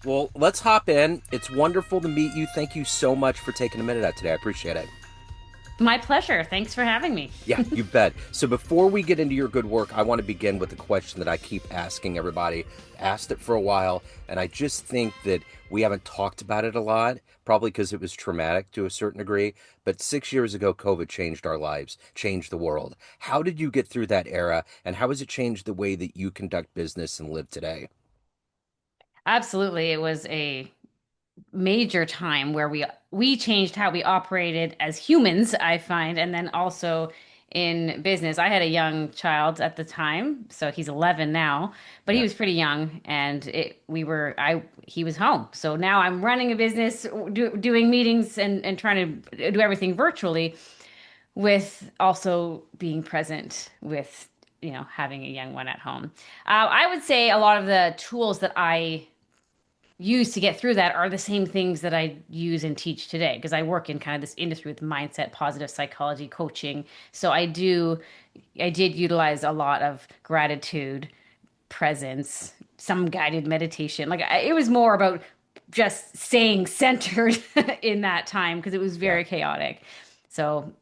Well, let's hop in. It's wonderful to meet you. Thank you so much for taking a minute out today. I appreciate it. My pleasure. Thanks for having me. Yeah, you bet. So before we get into your good work, I want to begin with a question that I keep asking everybody. Asked it for a while, and I just think that we haven't talked about it a lot, probably because it was traumatic to a certain degree. But 6 years ago, COVID changed our lives, changed the world. How did you get through that era, and how has it changed the way that you conduct business and live today? Absolutely. It was a major time where we changed how we operated as humans, I find, and then also in business. I had a young child at the time, so he's 11 now, but he Yeah. was pretty young and he was home. So now I'm running a business, doing meetings and trying to do everything virtually with also being present with having a young one at home. I would say a lot of the tools that I use to get through that are the same things that I use and teach today because I work in kind of this industry with mindset, positive psychology, coaching. So I did utilize a lot of gratitude, presence, some guided meditation. It was more about just staying centered in that time because it was Yeah. very chaotic. So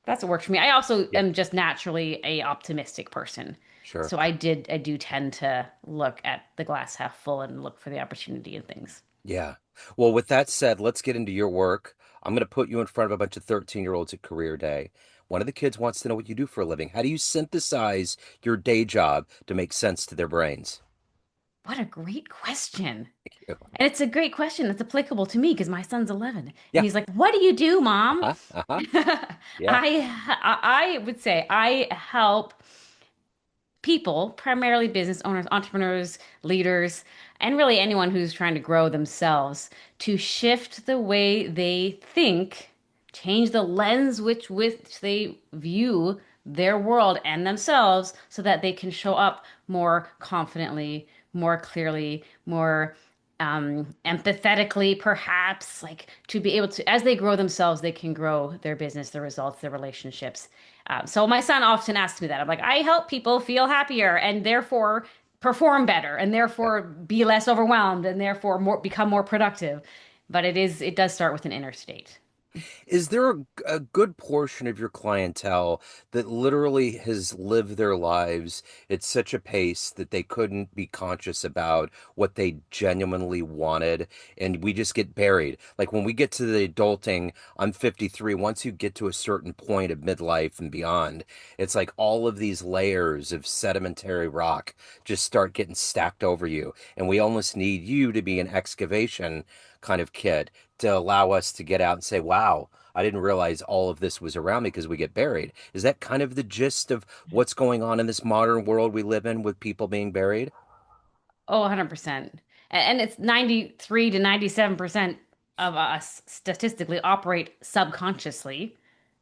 that's what works for me. I also Yeah. am just naturally a optimistic person. Sure. So I do tend to look at the glass half full and look for the opportunity in things. Yeah. Well, with that said, let's get into your work. I'm going to put you in front of a bunch of 13-year-olds at career day. One of the kids wants to know what you do for a living. How do you synthesize your day job to make sense to their brains? What a great question. Yeah. And it's a great question that's applicable to me because my son's 11 and Yeah. he's like, "What do you do, mom?" Uh-huh. Uh-huh. Yeah. I would say I help people, primarily business owners, entrepreneurs, leaders, and really anyone who's trying to grow themselves to shift the way they think, change the lens which they view their world and themselves so that they can show up more confidently, more clearly, more empathetically, perhaps, like to be able to, as they grow themselves, they can grow their business, their results, their relationships. So my son often asks me that. I'm like, I help people feel happier and therefore perform better and Yeah. therefore be less overwhelmed and therefore become more productive. But it does start with an inner state. Is there a good portion of your clientele that literally has lived their lives at such a pace that they couldn't be conscious about what they genuinely wanted, and we just get buried? Like when we get to the adulting, I'm 53, once you get to a certain point of midlife and beyond, it's like all of these layers of sedimentary rock just start getting stacked over you, and we almost need you to be an excavation kind of kid to allow us to get out and say, wow, I didn't realize all of this was around me because we get buried. Is that kind of the gist of what's going on in this modern world we live in with people being buried? Oh, 100%. And it's 93 to 97% of us statistically operate subconsciously,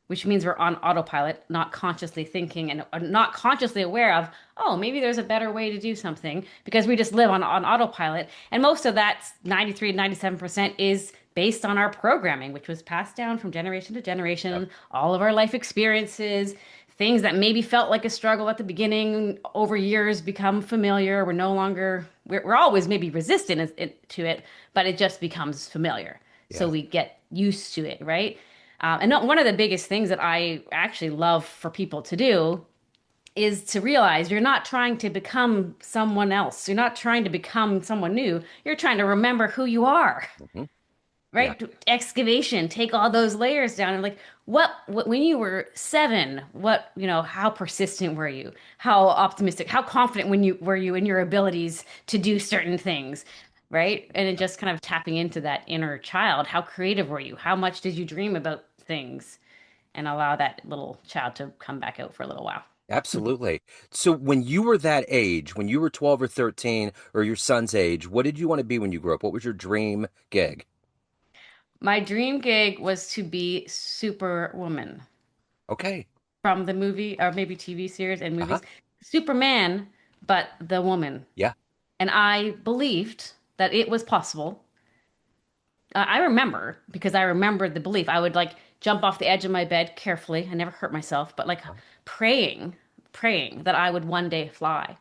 which means we're on autopilot, not consciously thinking and not consciously aware of, oh, maybe there's a better way to do something because we just live on autopilot. And most of that 93 to 97% is based on our programming, which was passed down from generation to Yep. generation, all of our life experiences, things that maybe felt like a struggle at the beginning over years become familiar. We're no longer, we're always maybe resistant to it, but it just becomes familiar. So Yeah. we get used to it, right? One of the biggest things that I actually love for people to do is to realize you're not trying to become someone else. You're not trying to become someone new. You're trying to remember who you are, Hmm. Yeah. right? Excavation, take all those layers down and like what when you were 7, how persistent were you? How optimistic, how confident when you were you in your abilities to do certain things, right? And it just kind of tapping into that inner child. How creative were you? How much did you dream about things? And allow that little child to come back out for a little while. Absolutely. So when you were that age, when you were 12 or 13 or your son's age, what did you want to be when you grew up? What was your dream gig? My dream gig was to be Superwoman Okay. from the movie or maybe TV series and Uh-huh. movies. Superman, but the woman. Yeah. And I believed that it was possible. I remember because I remembered the belief. I would like jump off the edge of my bed carefully. I never hurt myself, but like praying, praying that I would one day fly.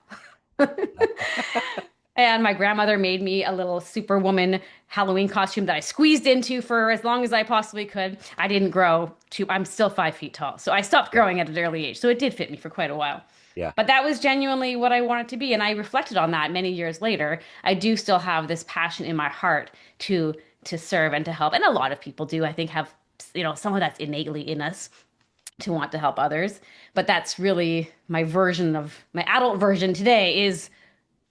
And my grandmother made me a little Superwoman Halloween costume that I squeezed into for as long as I possibly could. I didn't grow to, I'm still 5 feet tall. So I stopped Yeah. growing at an early age. So it did fit me for quite a while. Yeah. But that was genuinely what I wanted to be. And I reflected on that many years later. I do still have this passion in my heart to to serve and to help. And a lot of people do, I think, have, some of that's innately in us to want to help others. But that's really my version of my adult version today is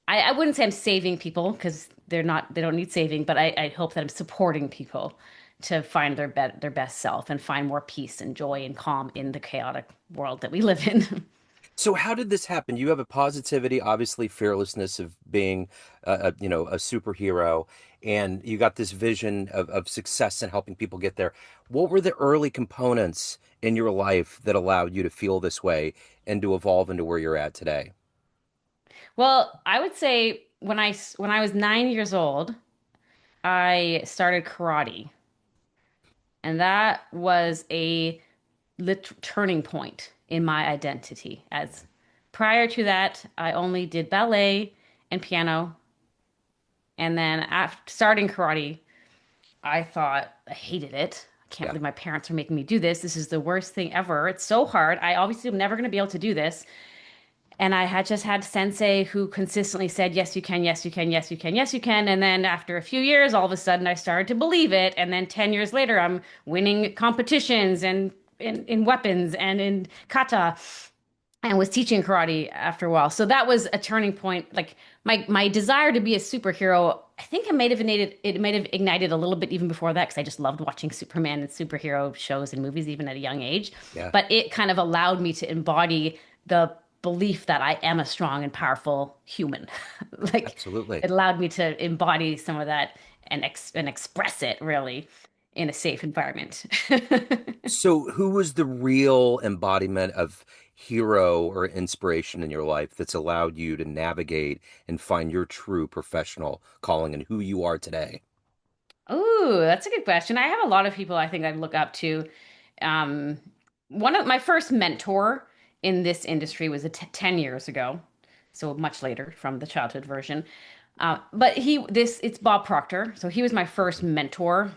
I wouldn't say I'm saving people because they don't need saving, but I hope that I'm supporting people to find their best self and find more peace and joy and calm in the chaotic world that we live in. So how did this happen? You have a positivity, obviously fearlessness of being a superhero, and you got this vision of success and helping people get there. What were the early components in your life that allowed you to feel this way and to evolve into where you're at today? Well, I would say when I was 9 years old, I started karate, and that was a turning point in my identity. As prior to that, I only did ballet and piano, and then after starting karate, I thought I hated it. I can't Yeah. believe my parents are making me do this. This is the worst thing ever. It's so hard. I obviously am never going to be able to do this. And I had just had sensei who consistently said, yes, you can, yes, you can, yes, you can, yes, you can. And then after a few years, all of a sudden I started to believe it. And then 10 years later, I'm winning competitions and in weapons and in kata and was teaching karate after a while. So that was a turning point. Like my desire to be a superhero, I think it might have ignited a little bit even before that because I just loved watching Superman and superhero shows and movies even at a young age. Yeah. But it kind of allowed me to embody the belief that I am a strong and powerful human. Like Absolutely. it allowed me to embody some of that and express it really in a safe environment. So, who was the real embodiment of hero or inspiration in your life that's allowed you to navigate and find your true professional calling and who you are today? Ooh, that's a good question. I have a lot of people I think I look up to. Um, One of my first mentor in this industry was 10 years ago, so much later from the childhood version. But it's Bob Proctor. So he was my first Mhm. mentor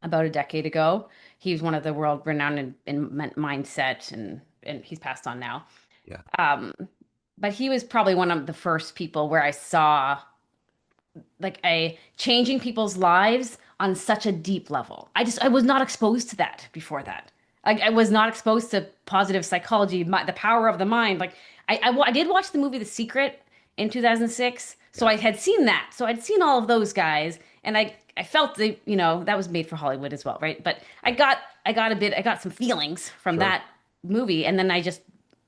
about a decade ago. He was one of the world renowned in mindset, and he's passed on now. Yeah. Um, but he was probably one of the first people where I saw like a changing people's lives on such a deep level. I was not exposed to that before that. Like I was not exposed to positive psychology, the power of the mind. Like I did watch the movie The Secret in 2006, so Yeah. I had seen that. So I'd seen all of those guys, and I felt that was made for Hollywood as well, right? But Yeah. I got some feelings from Sure. that movie, and then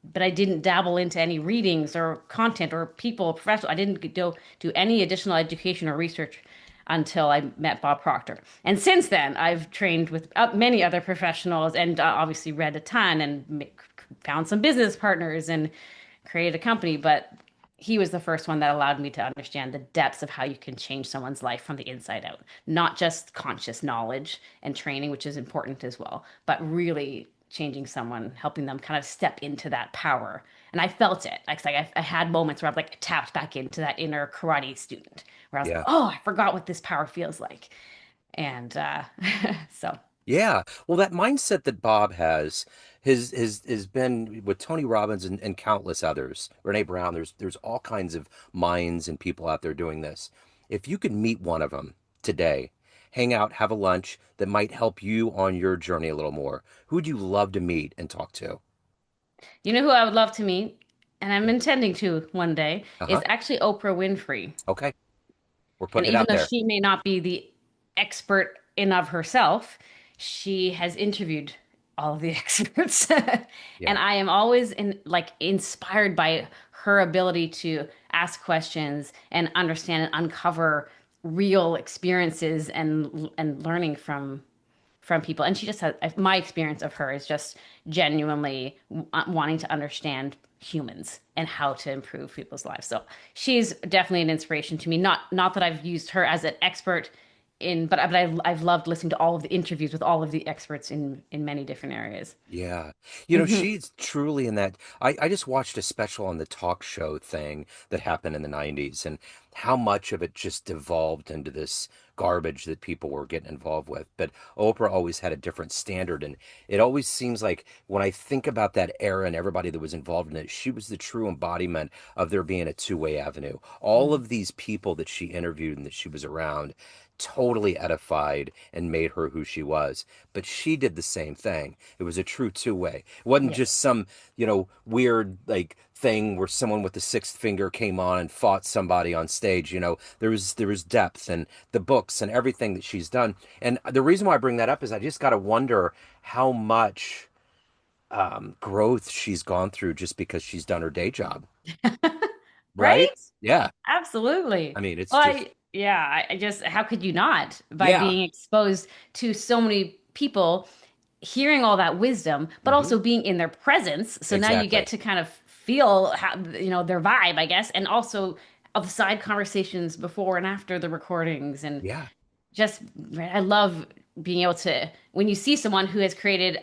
but I didn't dabble into any readings or content or people professional. I didn't do any additional education or research until I met Bob Proctor. And since then, I've trained with many other professionals and obviously read a ton and found some business partners and created a company. But he was the first one that allowed me to understand the depths of how you can change someone's life from the inside out, not just conscious knowledge and training, which is important as well, but really changing someone, helping them kind of step into that power. And I felt it. Like I had moments where I like tapped back into that inner karate student, where I was like, Yeah. "Oh, I forgot what this power feels like." And so, Yeah. Well, that mindset that Bob has been with Tony Robbins and countless others. Renee Brown, there's all kinds of minds and people out there doing this. If you could meet one of them today, hang out, have a lunch that might help you on your journey a little more, who would you love to meet and talk to? you know who I would love to meet, and I'm intending to one day, is Uh-huh. actually Oprah Winfrey. Okay. We're And putting it even out though there. she may not be the expert in of herself, she has interviewed all of the experts. Yeah. And I am always inspired by her ability to ask questions and understand and uncover real experiences and learning from people. And she just has my experience of her is just genuinely wanting to understand humans and how to improve people's lives. So she's definitely an inspiration to me. Not that I've used her as an expert I've loved listening to all of the interviews with all of the experts in many different areas. Yeah. Hmm. She's truly in that. I just watched a special on the talk show thing that happened in the 90s. how much of it just devolved into this garbage that people were getting involved with. But Oprah always had a different standard. And it always seems like when I think about that era and everybody that was involved in it, she was the true embodiment of there being a two-way avenue. All Mm. of these people that she interviewed and that she was around totally edified and made her who she was. But she did the same thing. It was a true two-way. It wasn't just Yes. some, weird like thing where someone with the sixth finger came on and fought somebody on stage. There was depth and the books and everything that she's done. And the reason why I bring that up is I just got to wonder how much growth she's gone through just because she's done her day job, Right? right? Yeah. Absolutely. I mean, it's Well, just, yeah, I just, how could you not? By yeah, being exposed to so many people, hearing all that wisdom, but hmm also being in their presence. So now you get exactly. to kind of feel how, their vibe, I guess, and also of the side conversations before and after the recordings. And Yeah, just, I love being able to, when you see someone who has created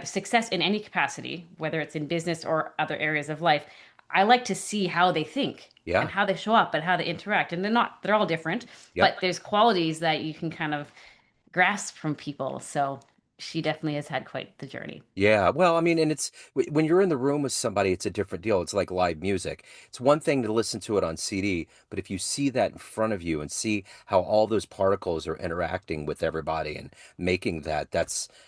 success in any capacity, whether it's in business or other areas of life, I like to see how they think and yeah, how they show up and how they interact. And they're all different, yep. but there's qualities that you can kind of grasp from people. So she definitely has had quite the journey. Yeah, well, I mean, and when you're in the room with somebody, it's a different deal. It's like live music. It's one thing to listen to it on CD, but if you see that in front of you and see how all those particles are interacting with everybody and making that,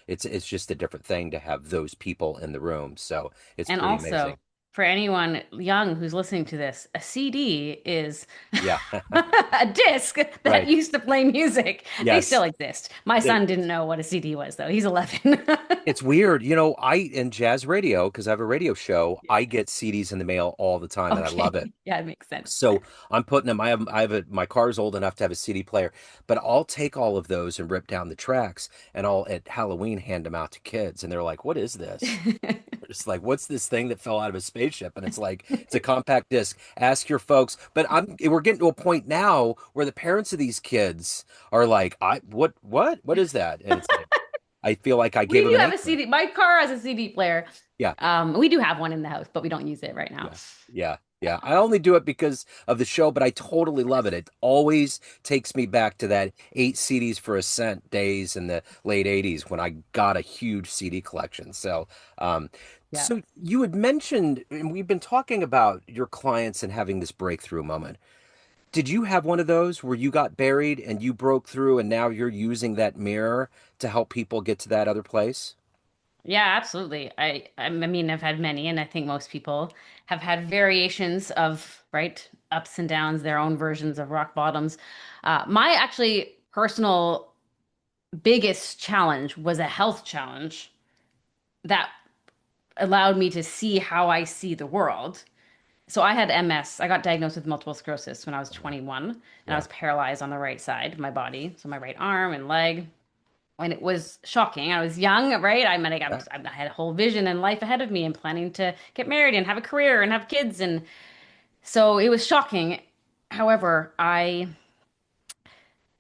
it's just a different thing to have those people in the room. So it's And pretty also, amazing. for anyone young who's listening to this, a CD is Yeah, a disc that right. used to play music. They still Yes. exist. My They, son didn't know what a CD was, though. He's 11. It's weird. I in jazz radio, because I have a radio show, Yeah. I get CDs in the mail all the time and I love Okay. it. Yeah, it makes sense. So I'm putting them. My car's old enough to have a CD player, but I'll take all of those and rip down the tracks, and I'll at Halloween hand them out to kids, and they're like, "What is this?" They're just like, "What's this thing that fell out of a spaceship?" And it's like, it's a compact disc. Ask your folks. But we're getting to a point now where the parents of these kids are like, what is that?" And it's like, I feel like I We gave them do an have a inkling. CD. My car has a CD player. Yeah. We do have one in the house, but we don't use it right now. Yeah. Yeah. Yeah. I only do it because of the show, but I totally love it. It always takes me back to that 8 CDs for a cent days in the late 80s when I got a huge CD collection. Um, Yeah. so you had mentioned, and we've been talking about your clients and having this breakthrough moment. Did you have one of those where you got buried and you broke through and now you're using that mirror to help people get to that other place? Yeah, absolutely. I mean, I've had many, and I think most people have had variations of, right, ups and downs, their own versions of rock bottoms. My actually personal biggest challenge was a health challenge that allowed me to see how I see the world. So I had MS. I got diagnosed with multiple sclerosis when I was 21, and I Yeah. was paralyzed on the right side of my body, so my right arm and leg. And it was shocking. I was young, right? I mean, Yeah. I had a whole vision and life ahead of me and planning to get married and have a career and have kids. And so it was shocking. However,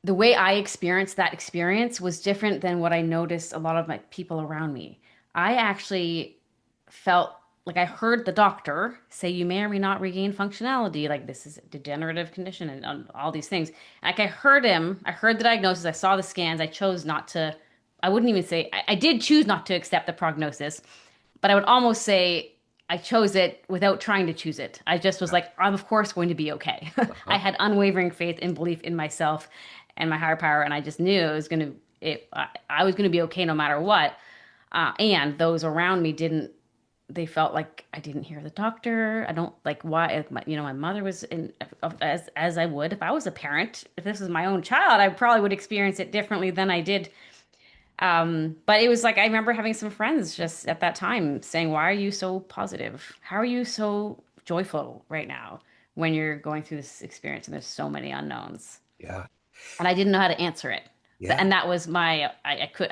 the way I experienced that experience was different than what I noticed a lot of my people around me. I actually felt like I heard the doctor say you may or may not regain functionality, like this is a degenerative condition and all these things. Like I heard him, I heard the diagnosis, I saw the scans, I chose not to, I wouldn't even say, I did choose not to accept the prognosis, but I would almost say I chose it without trying to choose it. I just was like, I'm of course going to be okay. I Uh-huh. had unwavering faith and belief in myself and my higher power, and I just knew it was going to, I was going to be okay no matter what. And those around me didn't. They felt like I didn't hear the doctor. I don't like why. My mother was in as I would if I was a parent. If this was my own child, I probably would experience it differently than I did. But it was like I remember having some friends just at that time saying, "Why are you so positive? How are you so joyful right now when you're going through this experience and there's so many unknowns?" Yeah. And I didn't know how to answer it. Yeah. And that was I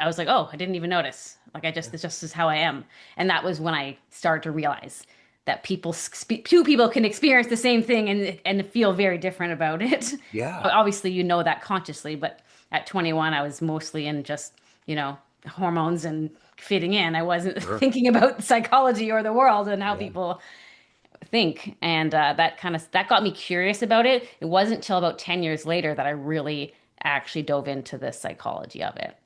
was like, oh, I didn't even notice. Like this just is how I am. And that was when I started to realize that two people can experience the same thing and feel very different about it. Yeah. Obviously, you know that consciously, but at 21, I was mostly in just, hormones and fitting in. I wasn't Sure. thinking about psychology or the world and how Yeah. people think. And that got me curious about it. It wasn't till about 10 years later that I really actually dove into the psychology of it.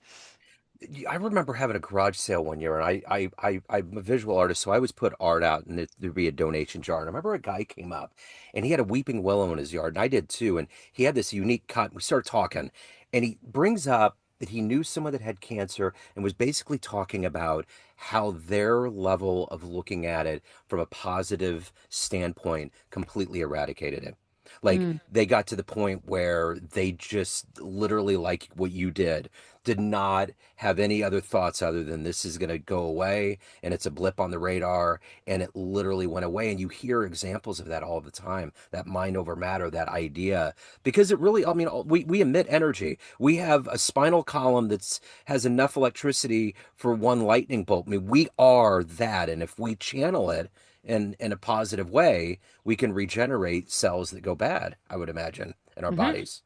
I remember having a garage sale one year, and I'm a visual artist, so I always put art out, and there'd be a donation jar. And I remember a guy came up, and he had a weeping willow in his yard, and I did too. And he had this unique cut. We started talking, and he brings up that he knew someone that had cancer, and was basically talking about how their level of looking at it from a positive standpoint completely eradicated it. Like Mm. they got to the point where they just literally, like what you did not have any other thoughts other than this is going to go away and it's a blip on the radar, and it literally went away. And you hear examples of that all the time, that mind over matter, that idea, because it really, I mean, we emit energy. We have a spinal column that's has enough electricity for one lightning bolt. I mean, we are that, and if we channel it in a positive way, we can regenerate cells that go bad, I would imagine, in our Hmm. bodies.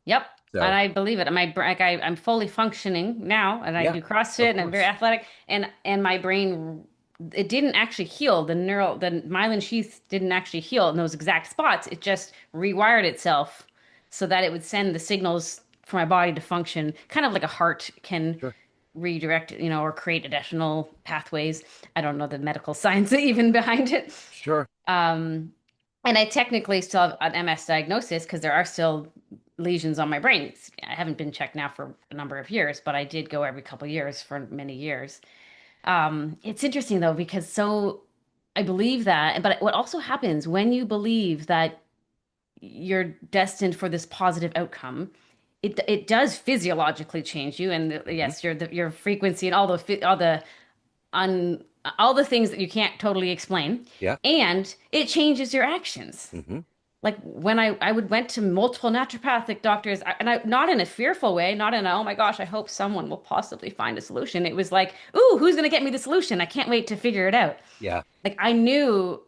Yep. And So I believe it. I'm fully functioning now, and I yeah, do CrossFit, of and I'm very course. athletic. And my brain, it didn't actually heal. The myelin sheath didn't actually heal in those exact spots. It just rewired itself so that it would send the signals for my body to function, kind of like a heart can Sure. redirect, or create additional pathways. I don't know the medical science even behind it. Sure. Um, and I technically still have an MS diagnosis because there are still lesions on my brain. I haven't been checked now for a number of years, but I did go every couple of years for many years. It's interesting though, because I believe that, but what also happens when you believe that you're destined for this positive outcome, it does physiologically change you, and Hmm. yes, your frequency and on all the things that you can't totally explain, Yeah. and it changes your actions. Hmm. Like when I would went to multiple naturopathic doctors, and I not in a fearful way, not in a, oh my gosh, I hope someone will possibly find a solution. It was like, ooh, who's gonna get me the solution? I can't wait to figure it out. Yeah. Like I knew,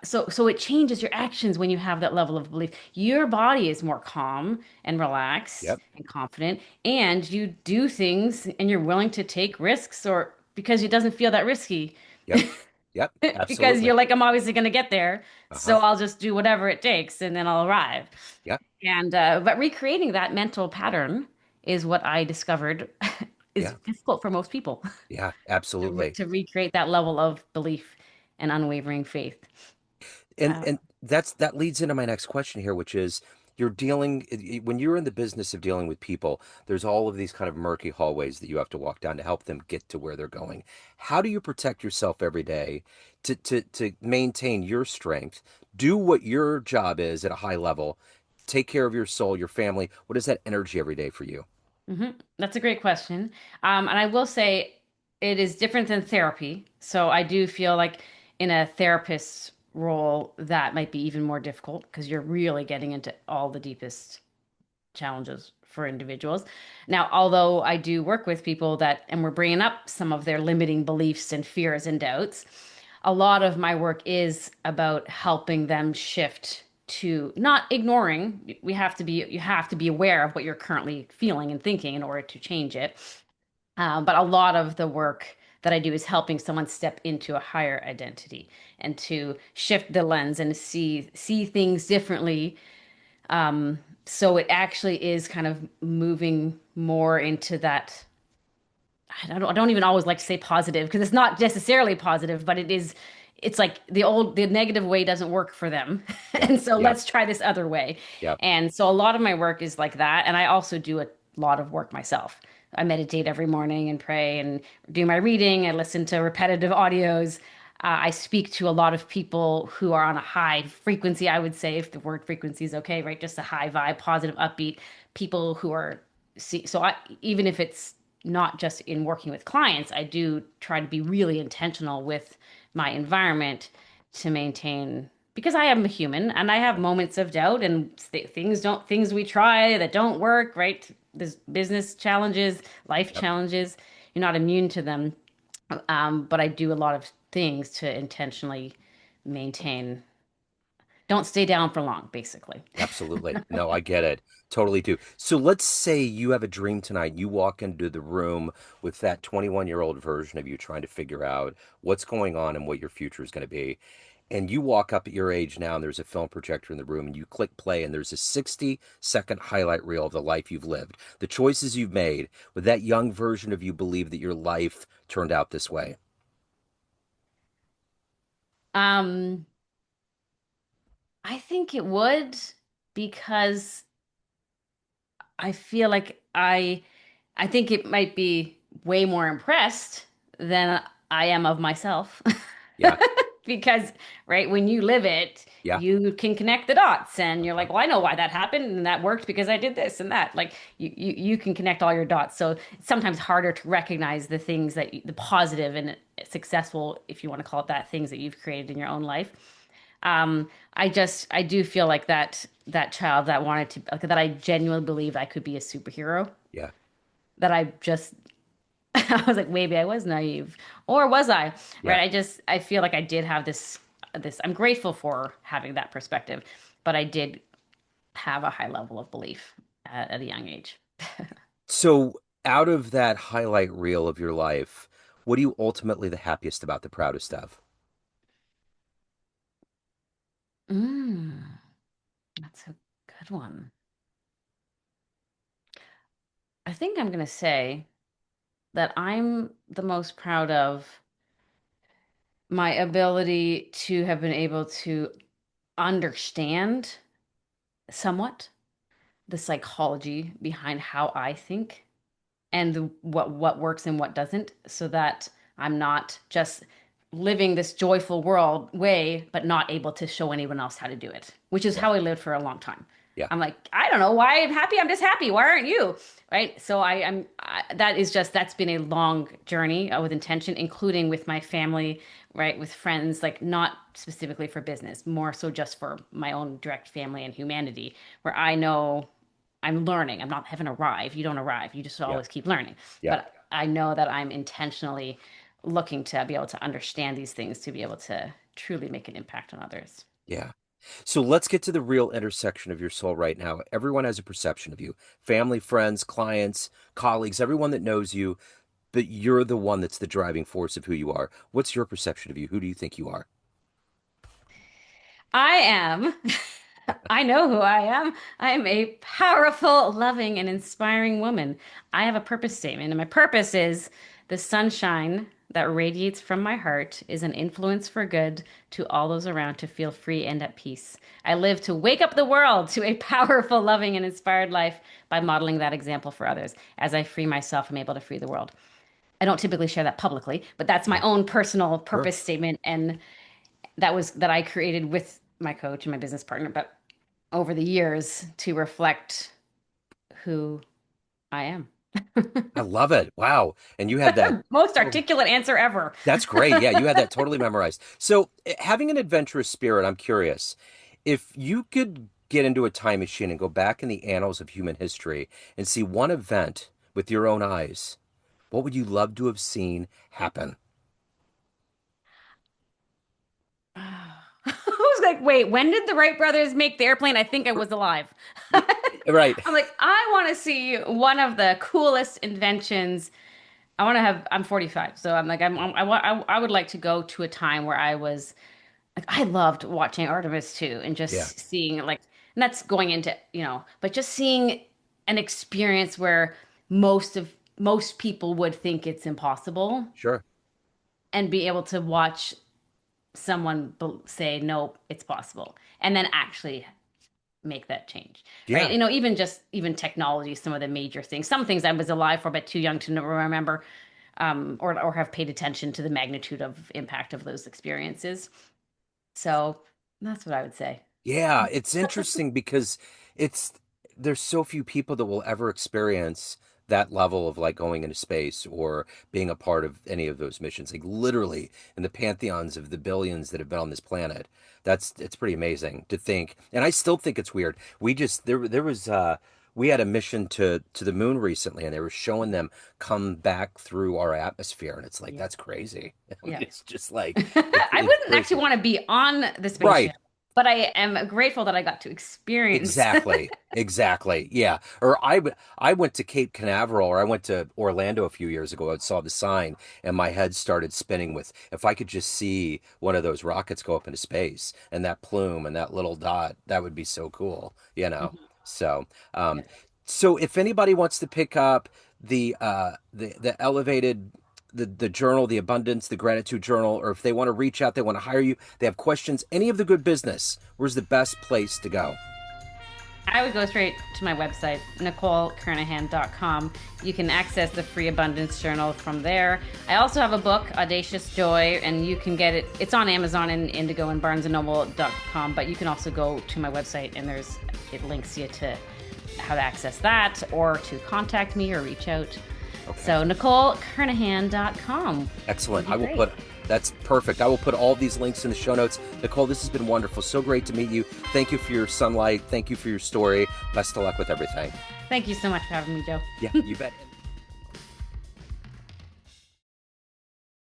so it changes your actions when you have that level of belief. Your body is more calm and relaxed Yep. and confident, and you do things and you're willing to take risks, or because it doesn't feel that risky. Yep. Yep. Because Absolutely. you're like, I'm obviously going to get there, so Uh-huh. I'll just do whatever it takes and then I'll arrive. Yep. And but recreating that mental pattern is what I discovered is Yeah. difficult for most people Yeah. Absolutely. to recreate that level of belief and unwavering faith. And that leads into my next question here, which is you're dealing when you're in the business of dealing with people, there's all of these kind of murky hallways that you have to walk down to help them get to where they're going. How do you protect yourself every day to maintain your strength, do what your job is at a high level, take care of your soul, your family? What is that energy every day for you? That's a great question. And I will say it is different than therapy. So I do feel like in a therapist's role, that might be even more difficult because you're really getting into all the deepest challenges for individuals. Now, although I do work with people and we're bringing up some of their limiting beliefs and fears and doubts, a lot of my work is about helping them shift to not ignoring. You have to be aware of what you're currently feeling and thinking in order to change it. But a lot of the work that I do is helping someone step into a higher identity and to shift the lens and see things differently, so it actually is kind of moving more into that. I don't even always like to say positive because it's not necessarily positive, but it's like the negative way doesn't work for them. Yeah. And so Yeah. let's try this other way. Yeah. And so a lot of my work is like that. And I also do a lot of work myself. I meditate every morning and pray and do my reading. I listen to repetitive audios. I speak to a lot of people who are on a high frequency, I would say, if the word frequency is okay, right? Just a high vibe, positive, upbeat people who are so even if it's not just in working with clients, I do try to be really intentional with my environment to maintain, because I am a human and I have moments of doubt and things we try that don't work, right? There's business challenges, life Yep. challenges. You're not immune to them. But I do a lot of things to intentionally maintain, don't stay down for long, basically. Absolutely. No, I get it. Totally do. So let's say you have a dream tonight. You walk into the room with that 21-year-old version of you trying to figure out what's going on and what your future is going to be. and you walk up at your age now and there's a film projector in the room and you click play and there's a 60-second highlight reel of the life you've lived, the choices you've made, would that young version of you believe that your life turned out this way? Um, I think it would because I feel like I think it might be way more impressed than I am of myself. Yeah. Because, right, when you live it, Yeah. you can connect the dots and you're Uh-huh. like, well, I know why that happened and that worked because I did this and that. Like you can connect all your dots. So it's sometimes harder to recognize the things that the positive and successful, if you want to call it that, things that you've created in your own life. I do feel like that child that wanted to like that I genuinely believed I could be a superhero. Yeah. That I just I was like maybe I was naive or was I? Yeah. Right? I feel like I did have this I'm grateful for having that perspective, but I did have a high level of belief at a young age. So, out of that highlight reel of your life, what are you ultimately the happiest about, the proudest of? Mm, that's a good one. I think I'm gonna say that I'm the most proud of my ability to have been able to understand somewhat the psychology behind how I think and what works and what doesn't, so that I'm not just living this joyful world way, but not able to show anyone else how to do it, which is Yeah. how I lived for a long time. Yeah. I'm like, I don't know why I'm happy. I'm just happy. Why aren't you? Right. So that is just, that's been a long journey with intention, including with my family, right. With friends, like not specifically for business, more so just for my own direct family and humanity, where I know I'm learning. I'm not haven't arrived. You don't arrive. You just Yeah. always keep learning. Yeah. But I know that I'm intentionally looking to be able to understand these things to be able to truly make an impact on others. Yeah. So let's get to the real intersection of your soul right now. Everyone has a perception of you, family, friends, clients, colleagues, everyone that knows you, but you're the one that's the driving force of who you are. What's your perception of you? Who do you think you are? I am. I know who I am. I am a powerful, loving, and inspiring woman. I have a purpose statement, and my purpose is the sunshine that radiates from my heart is an influence for good to all those around to feel free and at peace. I live to wake up the world to a powerful, loving, and inspired life by modeling that example for others. As I free myself, I'm able to free the world. I don't typically share that publicly, but that's my Yeah. own personal Sure. purpose statement, and that I created with my coach and my business partner, but over the years to reflect who I am. I love it. Wow. And you had that. Most Oh, articulate answer ever. that's great. Yeah, you had that totally memorized. So, having an adventurous spirit, I'm curious if you could get into a time machine and go back in the annals of human history and see one event with your own eyes, what would you love to have seen happen? I was like, wait, when did the Wright brothers make the airplane? I think I was alive. Y- Right. I'm like, I want to see one of the coolest inventions. I'm 45, so I'm like, I would like to go to a time where I was like, I loved watching Artemis too, and Yeah, just seeing like, and that's going into, but just seeing an experience where most people would think it's impossible, sure. and be able to watch someone say, no, it's possible, and then actually make that change, right? Yeah. Even technology, some of the major things, some things I was alive for, but too young to remember, or have paid attention to the magnitude of impact of those experiences. So that's what I would say. Yeah, it's interesting because it's there's so few people that will ever experience that level of like going into space or being a part of any of those missions. Like literally in the pantheons of the billions that have been on this planet. It's pretty amazing to think. And I still think it's weird. We just there was we had a mission to the moon recently and they were showing them come back through our atmosphere and it's like Yeah. that's crazy. Yeah. It's just like I it's wouldn't actually crazy. want to be on the Right. spaceship. But I am grateful that I got to experience. Exactly. Exactly. Yeah. Or I went to Cape Canaveral, or I went to Orlando a few years ago. I saw the sign and my head started spinning with, if I could just see one of those rockets go up into space and that plume and that little dot, that would be so cool, you know. Mhm. So, um so if anybody wants to pick up the elevated, the journal, the abundance, the gratitude journal, or if they want to reach out, they want to hire you, they have questions, any of the good business, where's the best place to go? I would go straight to my website, NicoleKernohan.com. You can access the free abundance journal from there. I also have a book, Audacious Joy, and you can get it. It's on Amazon and Indigo and BarnesandNoble.com, but you can also go to my website and it links you to how to access that or to contact me or reach out. Okay. So NicoleKernohan.com would Excellent. be I will great. put, that's perfect. I will put all these links in the show notes. Nicole, this has been wonderful. So great to meet you. Thank you for your sunlight. Thank you for your story. Best of luck with everything. Thank you so much for having me, Joe. Yeah, you bet.